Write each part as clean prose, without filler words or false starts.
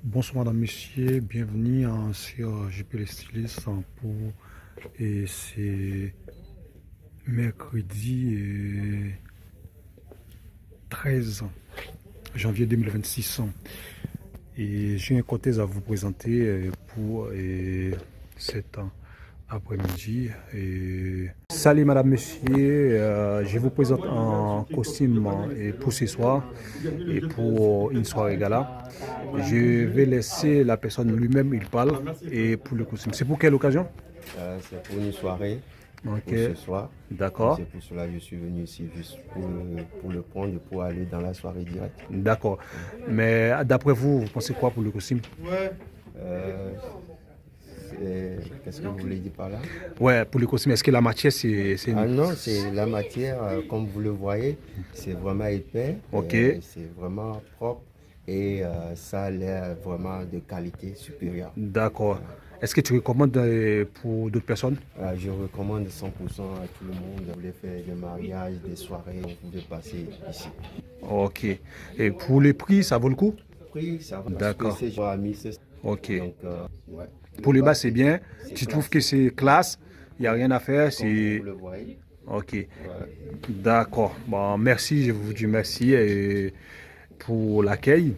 Bonsoir madame, monsieur, bienvenue sur JP les stylistes et c'est mercredi 13 janvier 2026 et j'ai un cortège à vous présenter pour cet après-midi. Salut madame, monsieur, je vous présente un costume pour ce soir et pour une soirée gala. Je vais laisser la personne lui-même, il parle, et pour le costume. C'est pour quelle occasion? C'est pour une soirée, Ok, pour ce soir. d'accord, C'est pour cela que je suis venu ici, juste pour le prendre et pour aller dans la soirée directe. d'accord. Mais d'après vous, vous pensez quoi pour le costume? Euh, Qu'est-ce que vous voulez dire par là? Ouais, pour le costume, est-ce que la matière, Ah non, c'est la matière, comme vous le voyez, c'est vraiment épais, Ok, c'est vraiment propre et ça a l'air vraiment de qualité supérieure. d'accord. Est-ce que tu recommandes pour d'autres personnes? Je recommande 100% à tout le monde. Vous voulez faire des mariages, des soirées, vous pouvez passer ici. Ok. Et pour les prix, ça vaut le coup? Prix, ça va parce que D'accord. c'est genre à 1600. Ok. Donc, ouais. Pour Le les bas, bas, c'est bien. c'est Tu trouves classe, que c'est classe? Il n'y a rien à faire. comme vous C'est le voyez. ok. Voilà. D'accord. Bon, merci. Je vous dis merci pour l'accueil.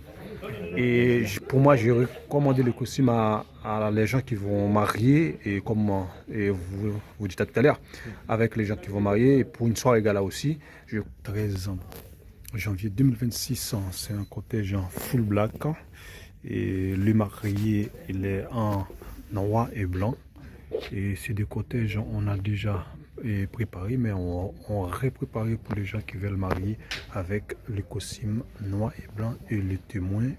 Et pour moi, j'ai recommandé le costume à les gens qui vont marier et comme et vous dites tout à l'heure, avec les gens qui vont marier et pour une soirée gala aussi. 13 ans, janvier 2026, c'est un cortège en full black et le marié, il est en noir et blanc. Et ces deux cortèges, on a déjà préparé, mais on répréparé pour les gens qui veulent marier avec le costume noir et blanc et les témoins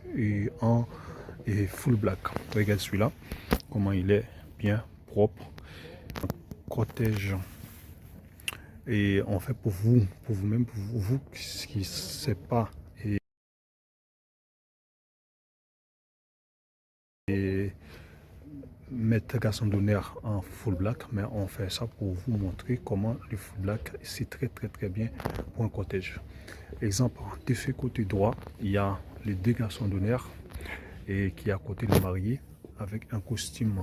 en full black. Regarde celui-là, comment il est bien propre. Cortège. Et on fait pour vous, pour vous-même, pour vous qui ne savez pas et mettre garçon d'honneur en full black, mais on fait ça pour vous montrer comment le full black c'est très bien pour un cortège. Exemple, de ce côté droit, il y a les deux garçons d'honneur et qui est à côté le marié avec un costume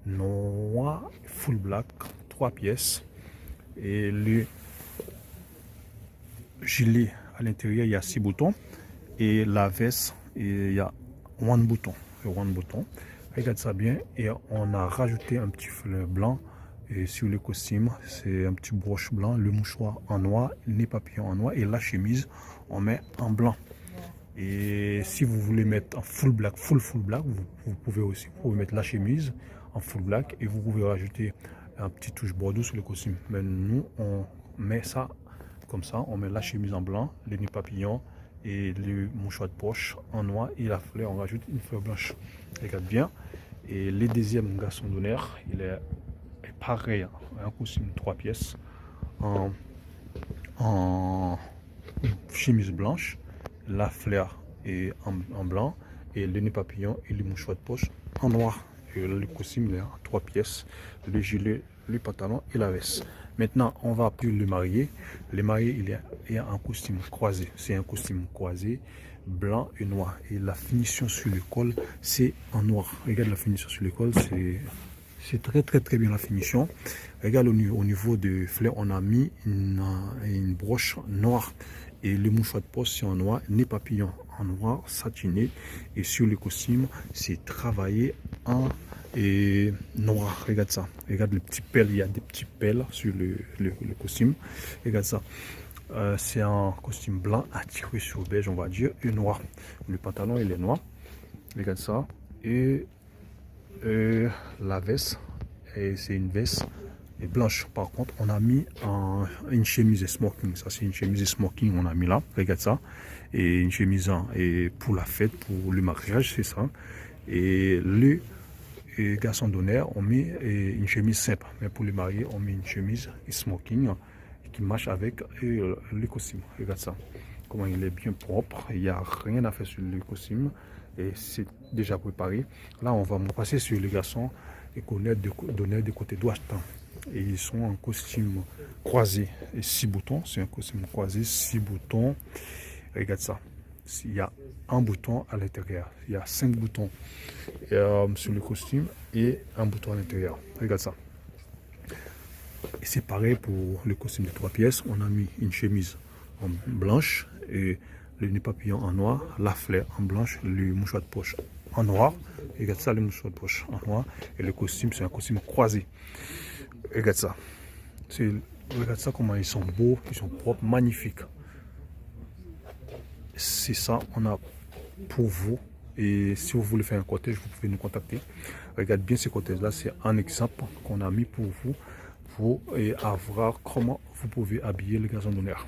noir full black, 3 pièces et le gilet à l'intérieur il y a 6 boutons et la veste il y a one bouton. Regarde ça bien et on a rajouté un petit fleur blanc et sur le costume c'est un petit broche blanc, le mouchoir en noir, le nez papillon en noir et la chemise on met en blanc. Et si vous voulez mettre en full black, full black, vous pouvez aussi mettre la chemise en full black et vous pouvez rajouter un petit touche bordeaux sur le costume. Mais nous on met ça comme ça, on met la chemise en blanc, le nez papillon et le mouchoir de poche en noir et la fleur, on rajoute une fleur blanche. Regarde bien. Et le deuxième garçon d'honneur, il est pareil, un costume 3 pièces en chemise blanche, la fleur est en blanc et le nez papillon et le mouchoir de poche en noir. Et le costume il est en 3 pièces, le gilet, le pantalon et la veste. Maintenant, on va plus le marié. Le marié, il est en costume croisé. C'est un costume croisé, blanc et noir. Et la finition sur le col, c'est en noir. Regarde la finition sur le col, c'est très bien la finition. Regarde au niveau de fleur, on a mis une broche noire. Et le mouchoir de poche, c'est en noir. Nez papillon en noir, satiné. Et sur le costume, c'est travaillé en noir. Regarde ça. Regarde les petits pelles. Il y a des petits pelles sur le costume. Regarde ça. C'est un costume blanc attiré sur beige, on va dire, et noir. Le pantalon, il est noir. Regarde ça. Et la veste, c'est une veste blanche. Par contre, on a mis une chemise smoking. Ça, c'est une chemise smoking, on a mis là. Regarde ça. Et une chemise et pour la fête, pour le mariage, c'est ça. Et le garçon d'honneur, on met une chemise simple. Mais pour le marié, on met une chemise smoking qui marche avec le costume. Regarde ça. Comment il est bien propre. Il n'y a rien à faire sur le costume. Et c'est déjà préparé. Là, on va me passer sur les garçons et d'honneur du côté droit. Et ils sont en costume croisé et 6 boutons. C'est un costume croisé, 6 boutons. Regarde ça. il y a un bouton à l'intérieur. Il y a 5 boutons sur le costume et un bouton à l'intérieur. Regarde ça. Et c'est pareil pour le costume de 3 pièces. On a mis une chemise en blanche et le nœud papillon en noir, la fleur en blanche, le mouchoir de poche en noir. Regarde ça, le mouchoir de poche en noir. Et le costume, c'est un costume croisé. Regarde ça. Regarde ça comment ils sont beaux, ils sont propres, magnifiques. C'est ça, on a pour vous. Et si vous voulez faire un cortège, vous pouvez nous contacter. Regarde bien ces cortèges-là, c'est un exemple qu'on a mis pour vous, pour avoir comment vous pouvez habiller le garçon d'honneur.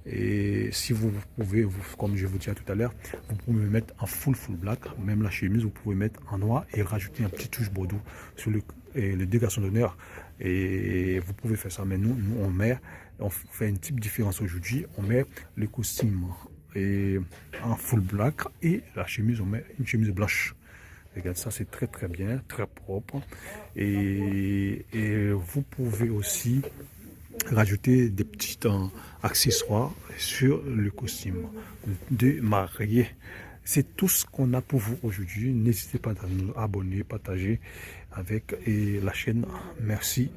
Et si vous pouvez, comme je vous disais tout à l'heure, vous pouvez mettre en full black, même la chemise, vous pouvez mettre en noir et rajouter un petit touche bordeaux sur les deux garçons d'honneur. Et vous pouvez faire ça, mais nous on fait une petite différence aujourd'hui, on met le costume en full black et la chemise, on met une chemise blanche. Regarde ça, c'est très très bien, très propre. Et vous pouvez aussi rajouter des petits accessoires sur le costume de mariée. C'est tout ce qu'on a pour vous aujourd'hui. N'hésitez pas à nous abonner, partager avec la chaîne. Merci.